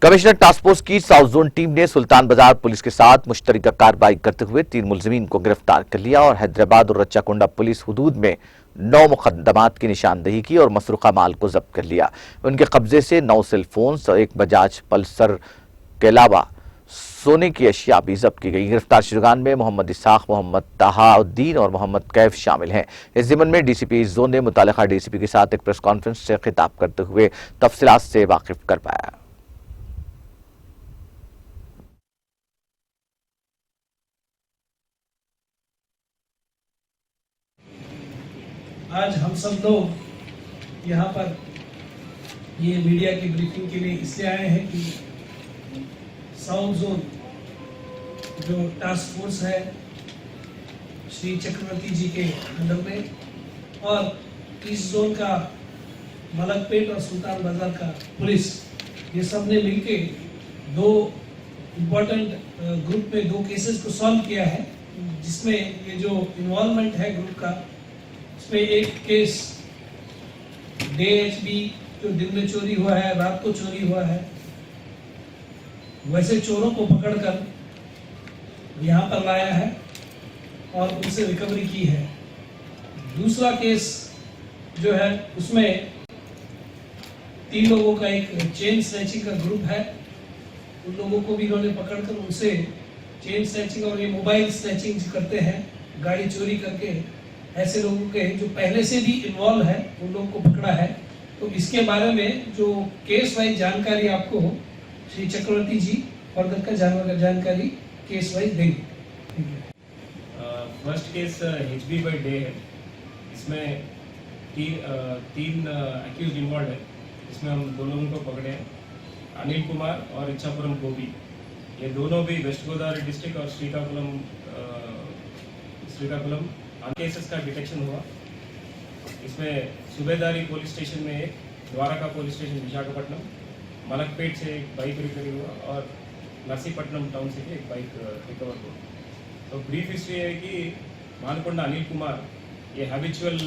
Commissioner task force की south zone team ने सुल्तान बाजार पुलिस के साथ मुश्तरका कार्रवाई करते हुए 3 मुलजिमीन को गिरफ्तार कर लिया और हैदराबाद और रच्चाकुंडा पुलिस हुदूद में 9 मुकदमात की निशानदेही की और मसरूका माल को जब्त कर लिया। उनके कब्जे से 9 सेल फोन्स और 1 बजाज पल्सर के अलावा सोने की अशिया भी जब्त की गई। गिरफ्तार शुरगान में मोहम्मद इसाक, मोहम्मद ताहाउद्दीन और मोहम्मद कैफ शामिल हैं। इस जिम्मन में डीसीपी जोन ने मुतालिका डीसीपी के साथ एक प्रेस कॉन्फ्रेंस से खिताब करते हुए तफसीलात से वाकिफ कर पाया। आज हम सब लोग यहाँ पर ये मीडिया की ब्रीफिंग के लिए इसलिए आए हैं कि साउथ जोन जो टास्क फोर्स है श्री चक्रवर्ती जी के अंडर में और ईस्ट जोन का मलकपेट और सुल्तान बाजार का पुलिस, ये सब ने मिलके 2 इम्पोर्टेंट ग्रुप में 2 केसेस को सॉल्व किया है, जिसमें ये जो इन्वॉल्वमेंट है ग्रुप का, इसमें एक केस DHB जो दिन में चोरी हुआ है, रात को चोरी हुआ है, वैसे चोरों को पकड़कर यहाँ पर लाया है और उनसे रिकवरी की है। दूसरा केस जो है उसमें 3 लोगों का एक चेन स्नैचिंग का ग्रुप है, उन लोगों को भी इन्होंने पकड़कर उनसे चेन स्नैचिंग और ये मोबाइल स्नैचिंग करते हैं, गाड़ी चोरी करके, ऐसे लोगों के जो पहले से भी इन्वॉल्व है उन लोगों को पकड़ा है। तो इसके बारे में जो केस वाइज जानकारी आपको श्री चक्रवर्ती जी फर्दर का जानकारी केस वाइज देंगे। First case HB by day है, इसमें 3 एक्यूज इन्वॉल्व है, इसमें हम 2 लोगों को पकड़े हैं, अनिल कुमार और इच्छापुरम गोभी। ये दोनों भी वेस्ट गोदावरी डिस्ट्रिक्ट और श्रीकाकुलम केसेस का डिटेक्शन हुआ। इसमें सूबेदारी पुलिस स्टेशन में एक, द्वारका पुलिस स्टेशन विशाखापट्टनम, मलकपेट से एक बाइक रिकवरी हुआ और नरसीपट्टनम टाउन से भी एक बाइक रिकवर हुआ। तो ब्रीफ हिस्ट्री है कि मानकोंडा अनिल कुमार ये हैबिचुअल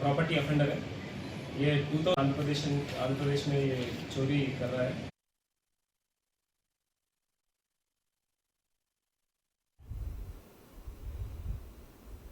प्रॉपर्टी ऑफेंडर है, ये आंध्र प्रदेश में ये चोरी कर रहा है।